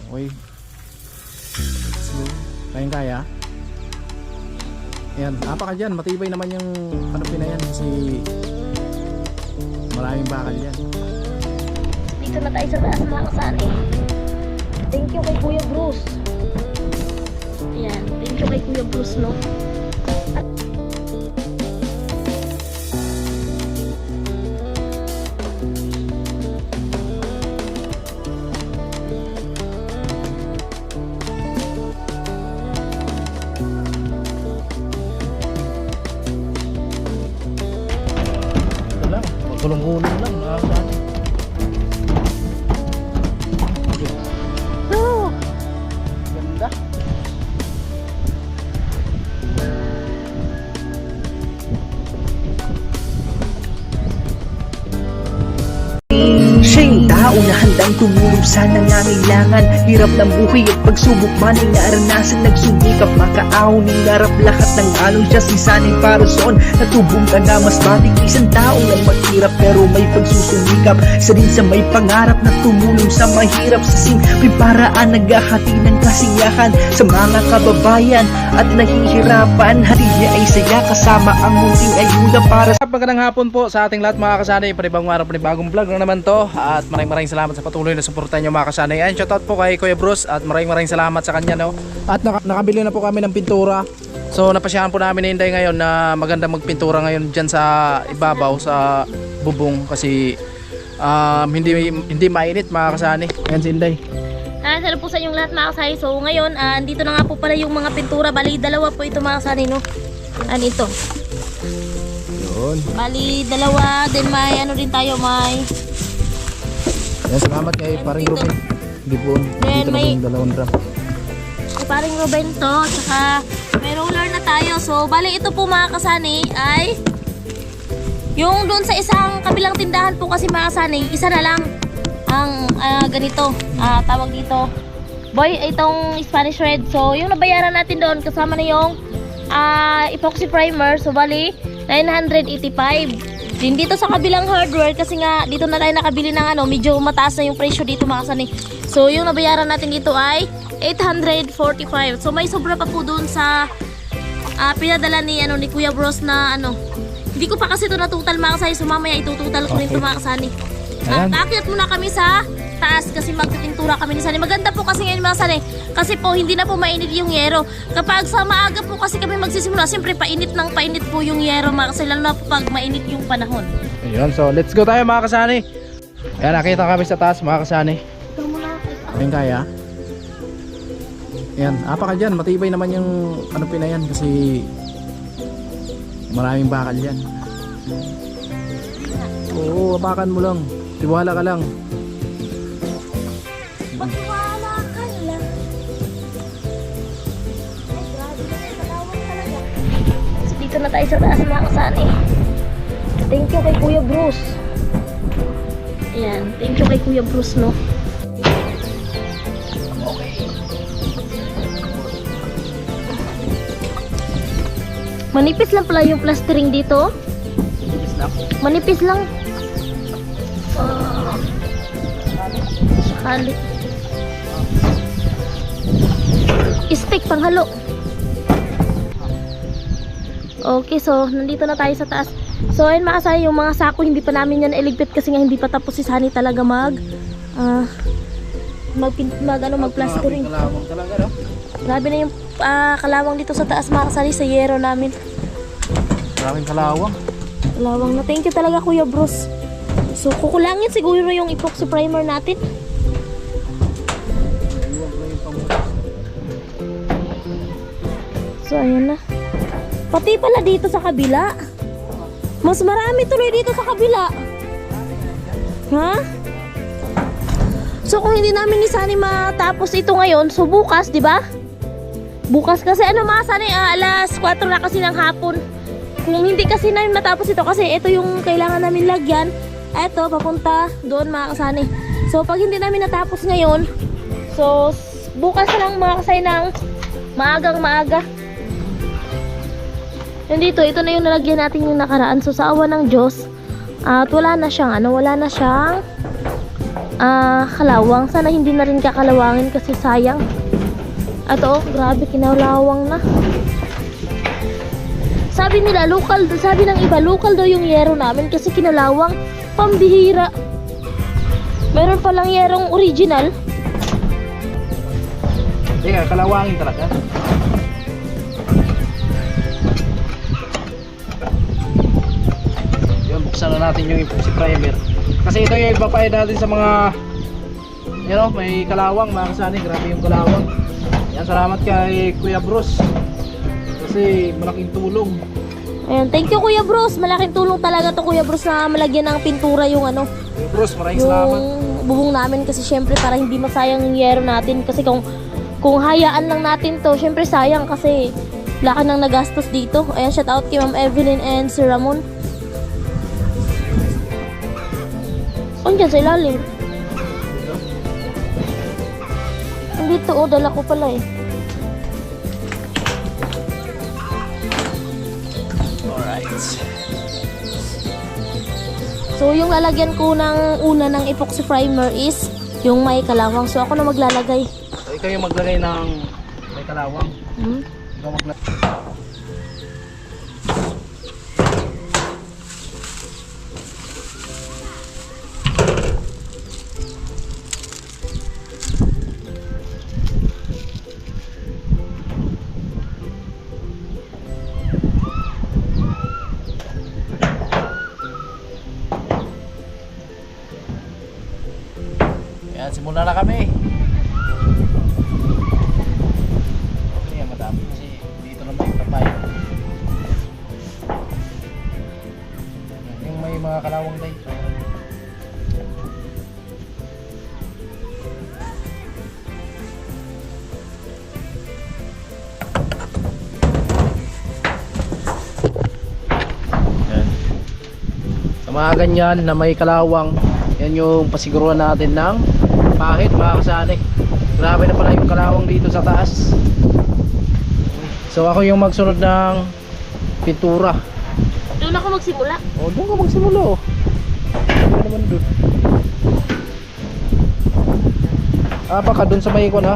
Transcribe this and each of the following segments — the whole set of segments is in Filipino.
Okay. So, kayang-kaya. Ayan, apaka dyan. Matibay naman yung kanopy na yan kasi maraming bakal yan. Dito na tayo sa taas mga kasani. Thank you kay Kuya Bruce. Ayan, thank you kay Kuya Bruce, no? Ito lang, magkulong-kulong lang. Nakakasaan. No! Ganda. Siya'y tao na handang tumulong sa nangangailangan. Hirap ng buhay at pagsubok man ay naranasan. Nagsumikap makaaon, hinarap lahat ng alon. Siya si sanay para soon, natubong ka na mas matik. Isang tao lang maghirap pero may pagsusumikap. Isa din sa may pangarap na tumulong sa mahirap. Sa simpleng paraan naghahati ng kasiyahan sa mga kababayan at nahihirapan. Hati niya ay saya kasama ang munting ayuda para sa Magandang hapon po sa ating lahat mga kasanay. Panibagong araw, panibagong vlog na naman to. At maraming salamat sa patuloy na suportahan nyo mga kasanay. And shoutout po kay Kuya Bruce at maraming salamat sa kanya, no. At nakabili na po kami ng pintura. So napasyahan po namin ni Inday ngayon na maganda magpintura ngayon dyan sa ibabaw sa bubong kasi hindi mainit mga kasanay. Ayan si Inday. Sana po sa inyong lahat mga kasani. So ngayon, dito na nga po pala yung mga pintura. Bali, dalawa po ito mga kasani, no. Ito. Yun. Bali, dalawa. Then may ano din tayo, may... Ayan, salamat kay paring Dito. Ruben. Dipon. Then, Dito na may- po yung 2 drum. Si paring Ruben to. Tsaka may roller na tayo. So, bali ito po mga kasani ay... Yung doon sa isang kabilang tindahan po kasi mga kasani, isa na lang ang ganito. Tawag dito. Boy, itong Spanish Red. So, yung nabayaran natin doon kasama na yung epoxy primer. So, bali 985. Din dito sa kabilang hardware kasi nga dito na tayo nakabili ng medyo mataas na yung presyo dito mga kasani. So, yung nabayaran natin dito ay 845. So, may sobra pa po doon sa pinadala ni Kuya Bros na Hindi ko pa kasi ito na total mga kasani. So, mamaya itututal ko rin ito mga kasani. Ayan. Kaakyat muna kami sa taas kasi magpipintura kami ni Sani. Maganda po kasi ngayon mga Sani kasi po hindi na po mainit yung yero. Kapag sa maaga po kasi kami magsisimula, siyempre painit po yung yero mga kasi lalo na po pag mainit yung panahon. Ayun, so let's go tayo mga kasani. Ayan, nakita kami sa taas mga kasani. Ito muna. Ayun kaya. Ayan, apaka dyan. Matibay naman yung kanopy na yan kasi maraming bakal yan. Oo, apakan mo lang. Tiwala ka lang. Magwala ka lang. Ay, grabe na yung kalawang talaga. So, dito na tayo sa taas mga kasani. Thank you kay Kuya Bruce. Ayan, thank you kay Kuya Bruce, no? Manipis lang pala yung plastering dito. Manipis lang. Sakali. Stick panghalo. Okay, so nandito na tayo sa taas. So ayun mga kasani, yung mga sako hindi pa namin yan iligpit kasi nga hindi pa tapos si Sani talaga magplastering. Kalawang talaga, no? Grabe na yung kalawang dito sa taas mga kasani sa yero namin. Maraming kalawang. Kalawang na. Thank you talaga Kuya Bruce. So kukulangin siguro yung epoxy primer natin. So ayan na. Pati pala dito sa kabila. Mas marami tuloy dito sa kabila. Ha? So kung hindi namin ni Sani matapos ito ngayon, so bukas, di ba? Bukas kasi mga Sani, alas 4 na kasi ng hapon. Kung hindi kasi namin matapos ito kasi ito yung kailangan namin lagyan. Ito, papunta doon mga kasani. So pag hindi namin natapos ngayon, so bukas na lang mga kasani ng maagang maaga. Nandito, ito na yung nalagyan natin yung nakaraan. So sa awa ng Diyos, at wala na siyang kalawang. Sana hindi na rin kakalawangin kasi sayang. At oh, grabe, kinalawang na. Sabi nila, local, sabi ng iba, local daw yung yero namin kasi kinalawang. Pambihira. Meron palang yerong original. Teka, kalawangin talaga. Yun, buksan na natin yung epoxy primer. Kasi ito yung ipapayad natin sa mga, you know, may kalawang, mga kasani. Grabe yung kalawang. Yan, salamat kay Kuya Bruce. Kasi malaking tulong. Ayan, thank you Kuya Bruce. Malaking tulong talaga to Kuya Bruce na malagyan ng pintura yung ano, Kuya Bruce, maraming yung salamat. bubong namin kasi syempre para hindi masayang yung yero natin kasi kung hayaan lang natin to, syempre sayang kasi laki nang nagastos dito. Ayan, shout out kay Ma'am Evelyn and Sir Ramon. Andiyan sa ilalim. Dito, oh, dala ko pala eh. Alright. So, yung lalagyan ko ng una ng epoxy primer is yung may kalawang. So, ako na maglalagay. So, ikaw yung maglagay ng may kalawang. Hmm? Ikaw maglagay. Yan, simula na kami. Okay yan, madami kasi dito naman yung tapay. Yung may mga kalawang tayo. Yan. Sa mga ganyan na may kalawang, yan yung pasiguruan natin ng pahit, mga kasali. Grabe na pala yung kalawang dito sa taas. So ako yung magsunod ng pintura. Doon ako magsimula. O doon ka magsimula oh. Ano naman doon? Baka doon sa may ikon ha?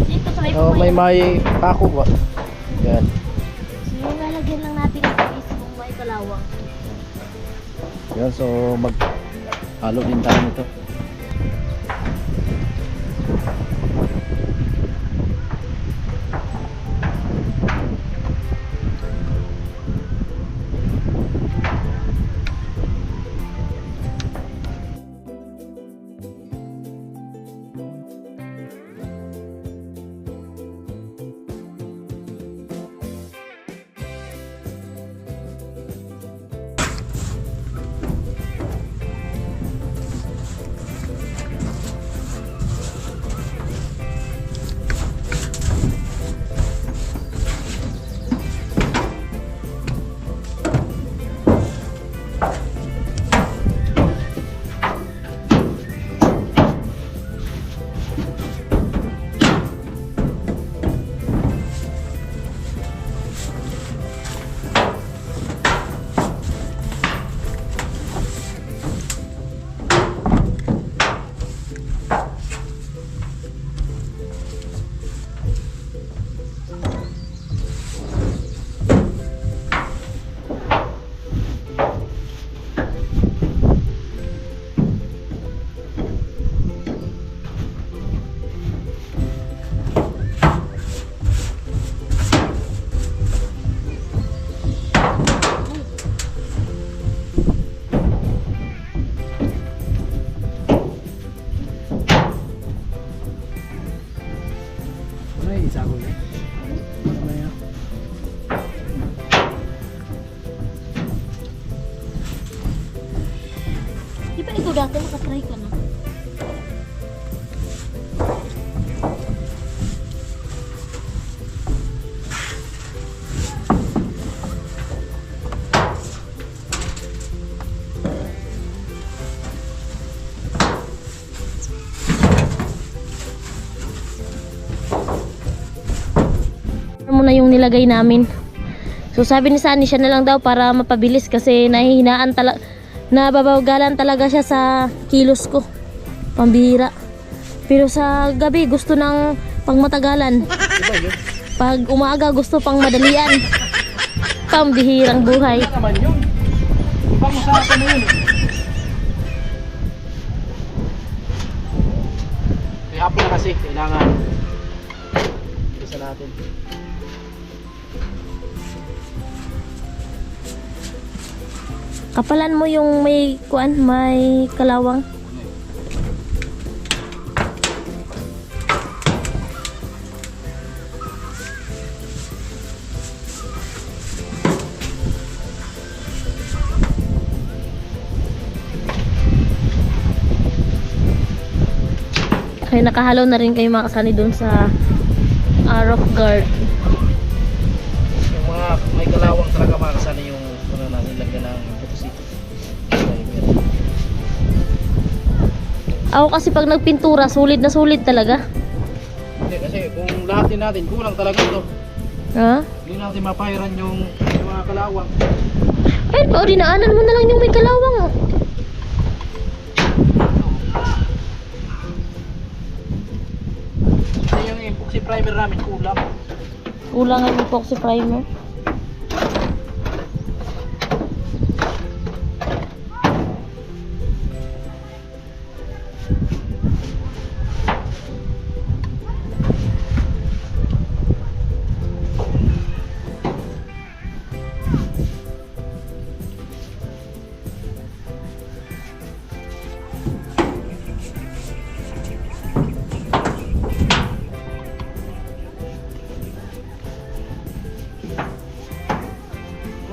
Dito sa may Oh, may pako ba? Yan. So, yung lalagyan lang natin ito is kung may kalawang. Yan, so mag halo din tayo nito. Di ba ikaw dati makatry ka na? Muna yung nilagay namin. So sabi ni Sunny siya na lang daw para mapabilis kasi nahihinaan talaga, nababagalan talaga siya sa kilos ko. Pambihira. Pero sa gabi gusto ng pangmatagalan. Diba yun? Pag umaga gusto pang madalian. Pambihirang buhay. Ano naman yun? Ibang usapan na yun eh. May hapon na kasi, kailangan isa natin. Kapalan mo yung may kuan, may kalawang. Kaya nakahalo na rin kayo mga kasani doon sa rock guard. Yung mga may kalawang talaga makasana yung ano na nilagyan ng photosite. Ako kasi pag nagpintura, sulit na sulit talaga. Hindi kasi kung lahat din natin, kulang talaga ito. Ha? Hindi natin mapahiran yung mga kalawang. Ay, dinaanan mo na lang yung may kalawang. Oh. Kasi yung epoxy primer namin kulang. Kulang ang epoxy primer.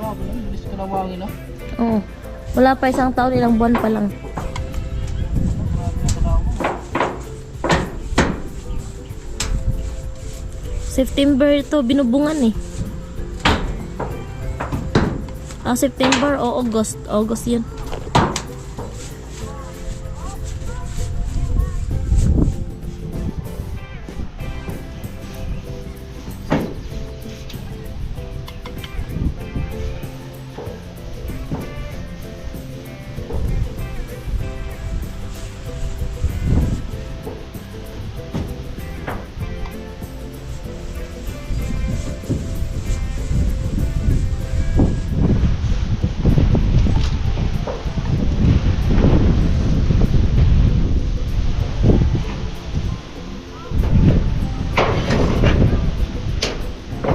Grabe na, bilis kalawangin no? Oo. Wala pa isang taon, ilang buwan pa lang. September ito, binubungan eh. September o August. August yun.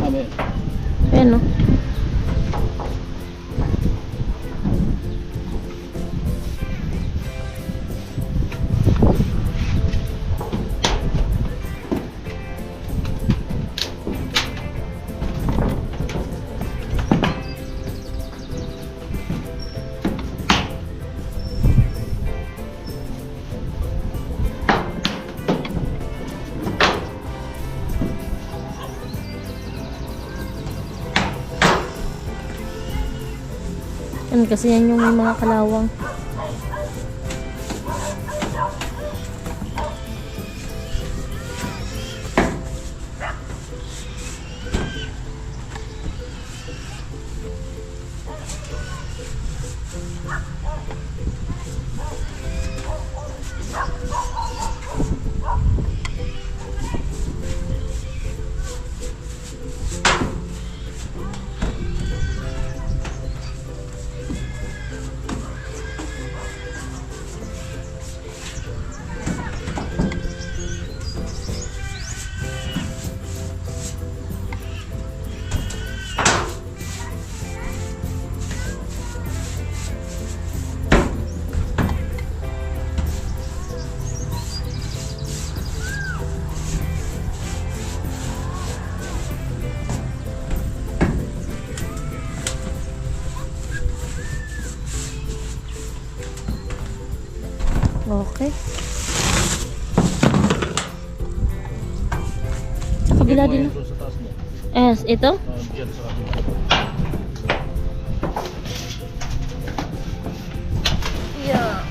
Amen. Ayan o. Yan kasi yan yung may mga kalawang. Okay. Sa kabila din. Doon sa taas mo. Yes, ito. Diyan sa kabila. Yeah.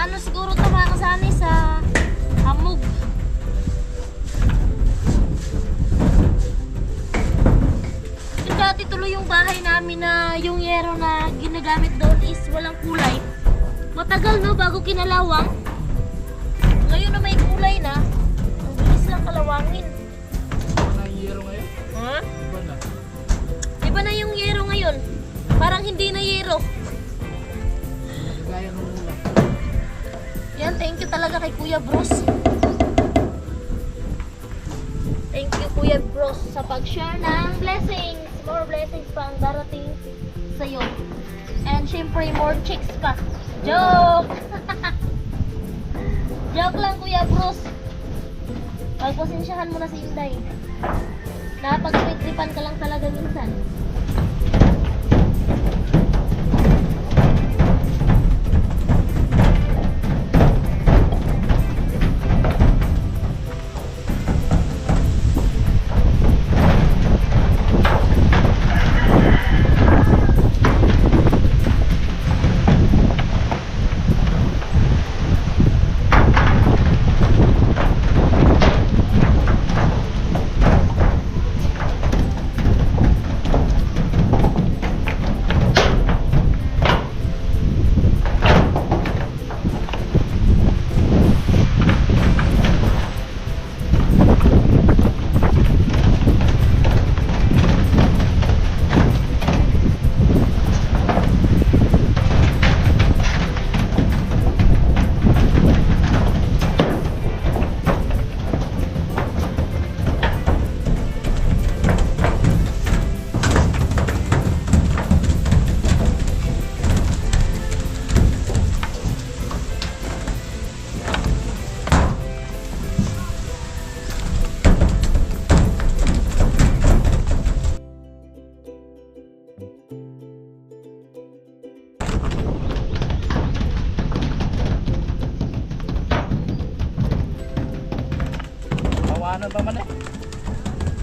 ano siguro ito mga kasani sa hamog. Yung dati tuloy yung bahay namin na yung yero na ginagamit doon is walang kulay. Matagal no bago kinalawang. Ngayon na may kulay na, ang bilis lang kalawangin. Ano yung yero ngayon? Ha? Iba na. Iba na yung yero ngayon. Parang hindi na yero. Gaya nung una. Yan, thank you talaga kay Kuya Bruce. Thank you Kuya Bruce sa pag-share ng blessings. More blessings pa ang darating sa'yo. And syempre more chicks pa. Joke! Joke lang Kuya Bruce. Pagpasensyahan mo na si Inday. Napag-tripan ka lang talaga minsan. Pawanan pa man eh.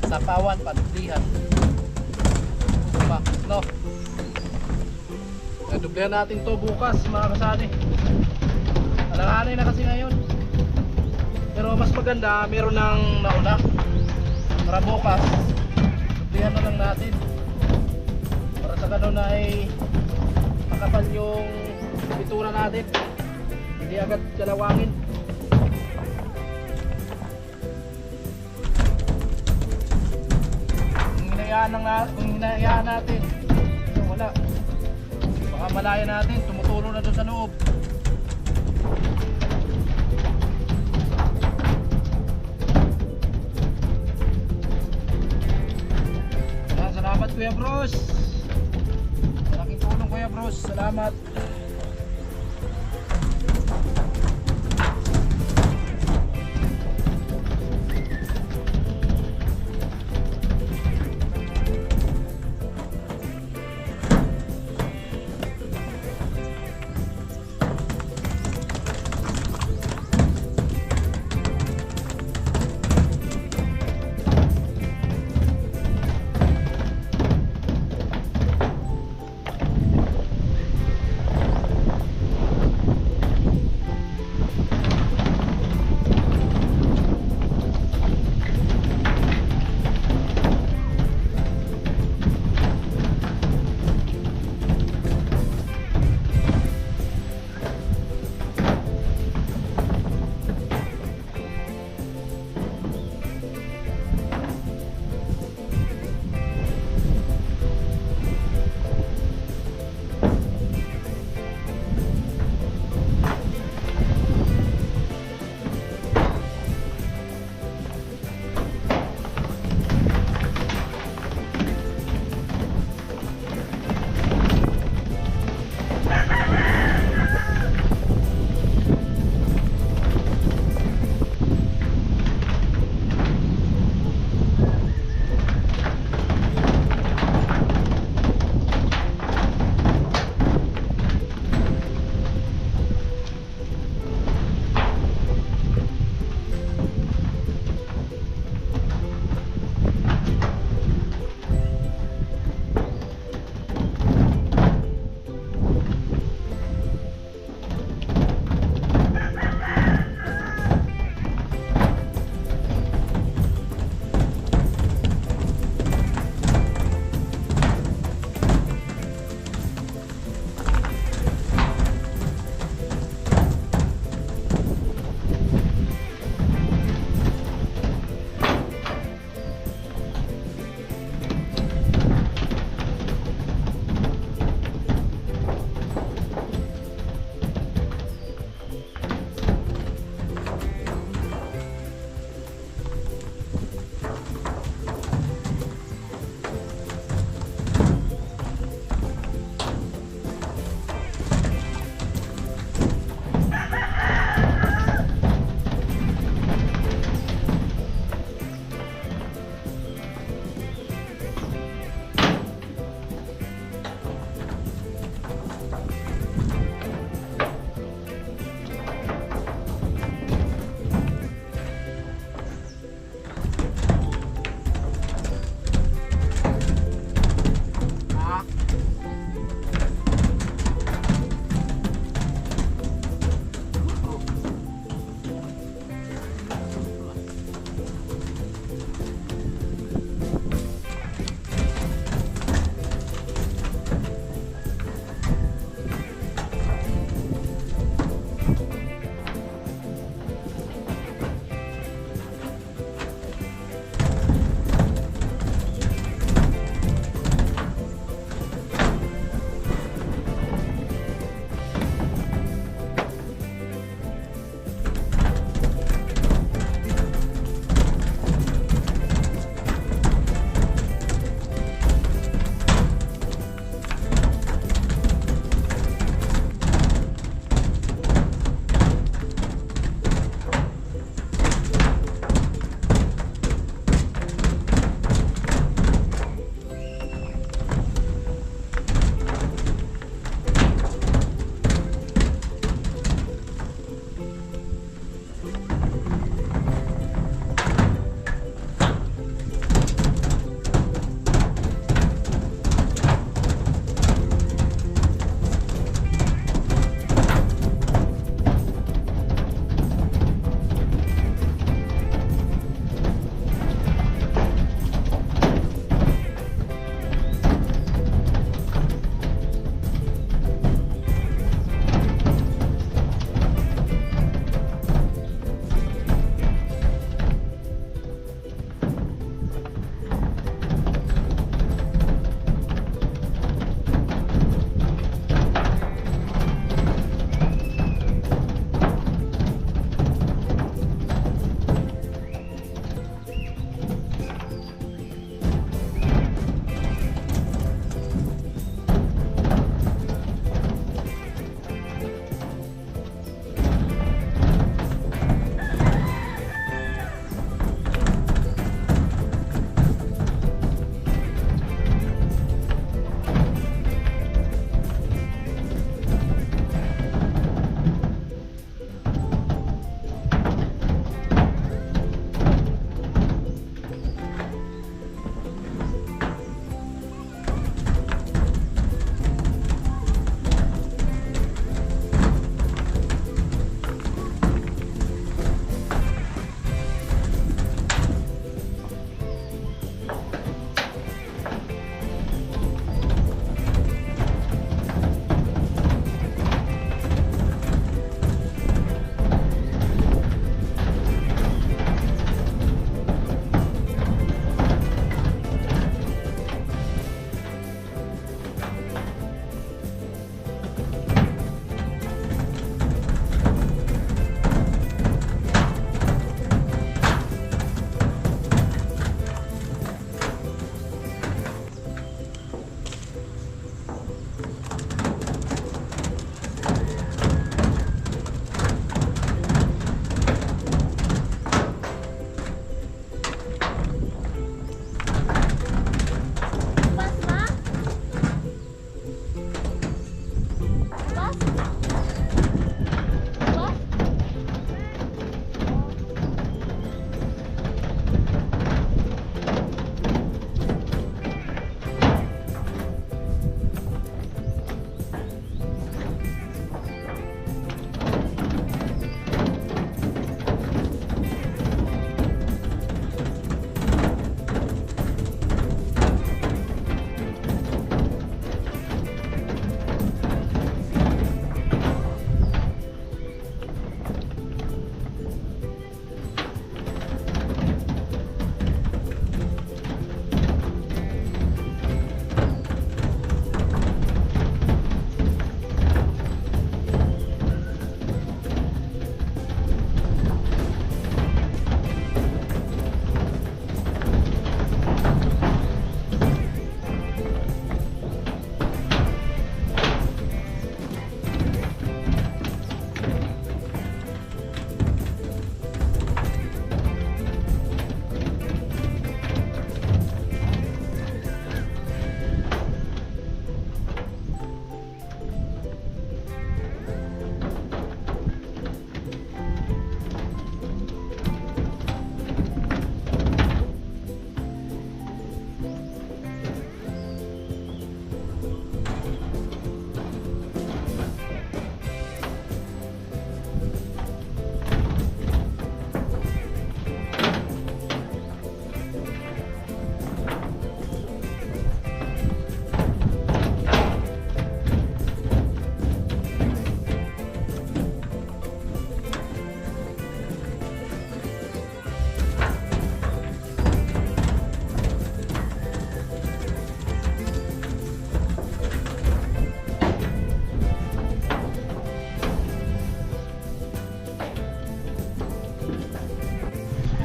Sapawan, patlihan. Diba? No? Dublehan natin to bukas mga kasani. Alanganay na kasi ngayon. Pero mas maganda, meron ng nauna. Para bukas, dublehan na lang natin. Para sa ganun ay makapal yung pintura natin. Hindi agad kalawangin. Kung hinayaan natin, so wala. Baka malaya natin, tumutulo na doon sa loob. Salamat Kuya Bruce. Malaking tulong Kuya Bruce. Salamat.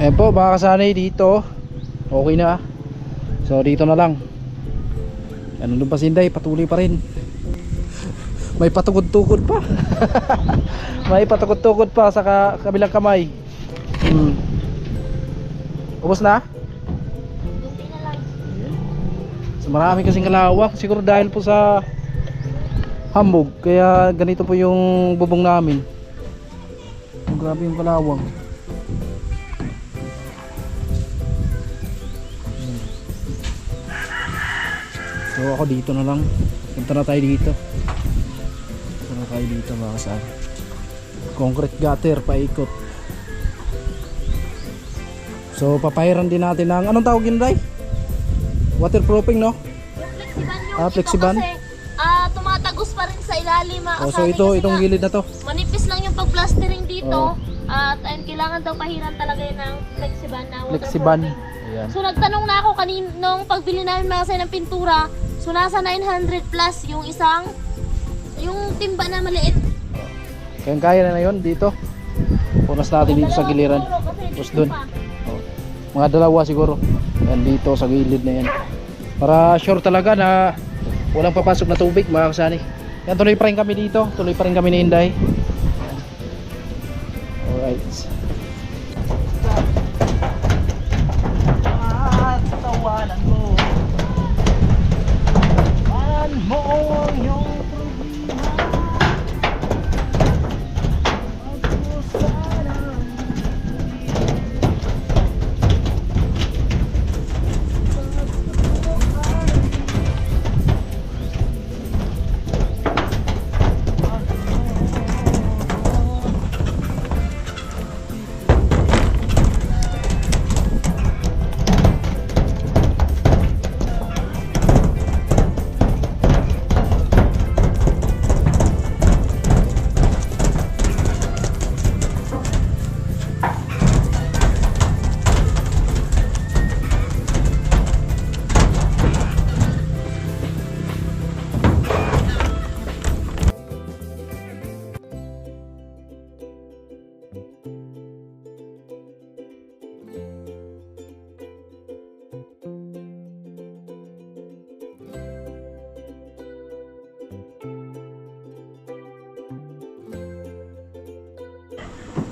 Ayan po mga kasanay, dito okay na. So dito na lang. Ano doon pa si Inday, patuloy pa rin. May patukod-tukod pa. May patukod-tukod pa sa kabilang kamay. Ubos na? Kunti na lang. So marami kasing kalawak. Siguro dahil po sa hambog, kaya ganito po yung bubong namin. Grabe yung kalawang. So ako dito na lang. Punta na tayo dito. Punta na tayo dito mga kasama. Concrete gutter paikot. So papahiran din natin ng anong tawag yun, Ray? Waterproofing, no? Yung flexiban yung Flexiban? ito kasi tumatagos pa rin sa ilalim. Oh, so itong gilid na to. Manipis lang yung pag-plastering dito. Oh. At ayun, kailangan daw pahiran talaga yun ng flexiban na Flexiban. waterproofing. Ayan. So nagtanong na ako kaninong pagbili namin mga ng pintura. So nasa 900 plus yung timba na maliit. Kaya na yun dito. Punas natin dito sa giliran. Tapos dun. Oh. Mga dalawa siguro. Yan dito sa gilid na yan. Para sure talaga na walang papasok na tubig mga kasani. Yan, tuloy pa rin kami dito. Tuloy pa rin kami ni Inday. Alright. Tawanan mo. Tawanan mo ang iyong problema.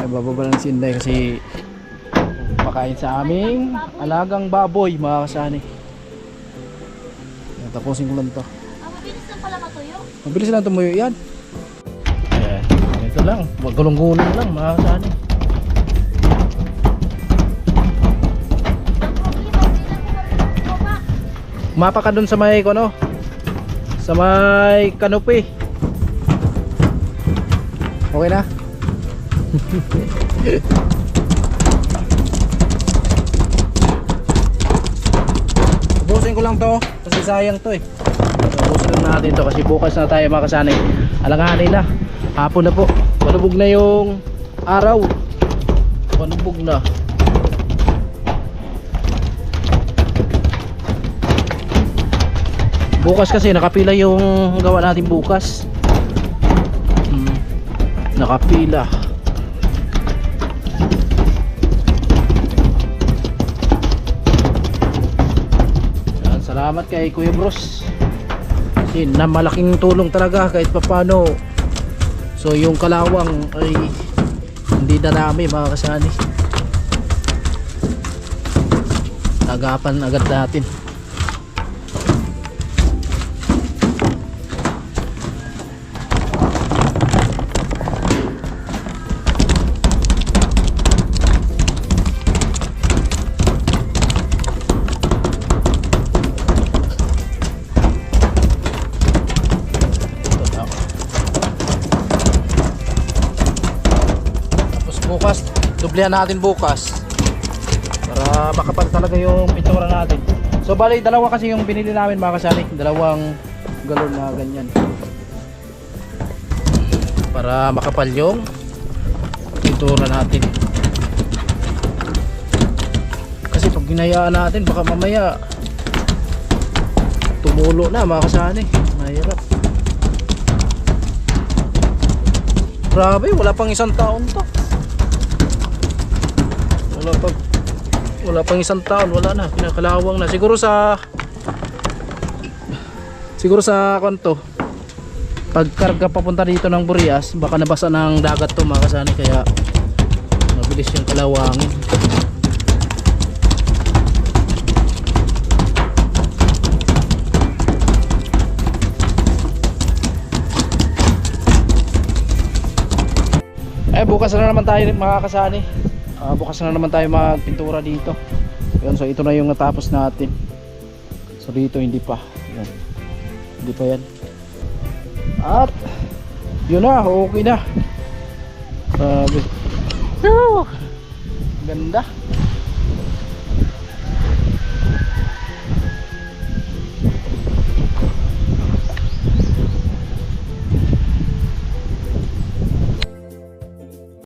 Ay, bababa lang si Inday kasi pakain sa aming alagang baboy mga kasani. Yan, tapusin ko lang to. Mabilis lang pala matuyo. Mabilis lang tumuyo yan. Ayan, ito lang, wag gulong-gulong lang mga kasani. Mapa ka dun sa may ano, sa may canopy. Okay na? Ubusin ko lang to kasi sayang to eh. Ubusin lang natin to kasi bukas na tayo makasanay. Alanganin na, hapon na po. Palubog na yung araw. Palubog na. Bukas kasi nakapila yung gawa natin bukas. Nakapila. Yan, salamat kay Kuya Bros kasi na malaking tulong talaga kahit papano. So yung kalawang ay hindi na namin mga kasani. Agapan agad natin. Bukas, dublihan natin bukas para makapal talaga yung pintura natin. So bali, dalawa kasi yung binili namin mga kasali, dalawang galon na ganyan para makapal yung pintura natin. Kasi pag ginayaan natin baka mamaya tumulo na mga kasali, mahirap. Grabe, wala pang isang taon to. Wala pag Wala pang isang taon, wala na, kinakalawang na. Siguro sa kwanto, pagkarga papunta dito ng Burias, baka nabasa ng dagat to mga kasani, kaya mabilis yung kalawangin. Bukas na naman tayo mga kasani. Bukas na naman tayo magpintura dito. Yun, so ito na yung natapos natin. So dito hindi pa. Yan. Hindi pa yan. At yun na, okay na. Ganda.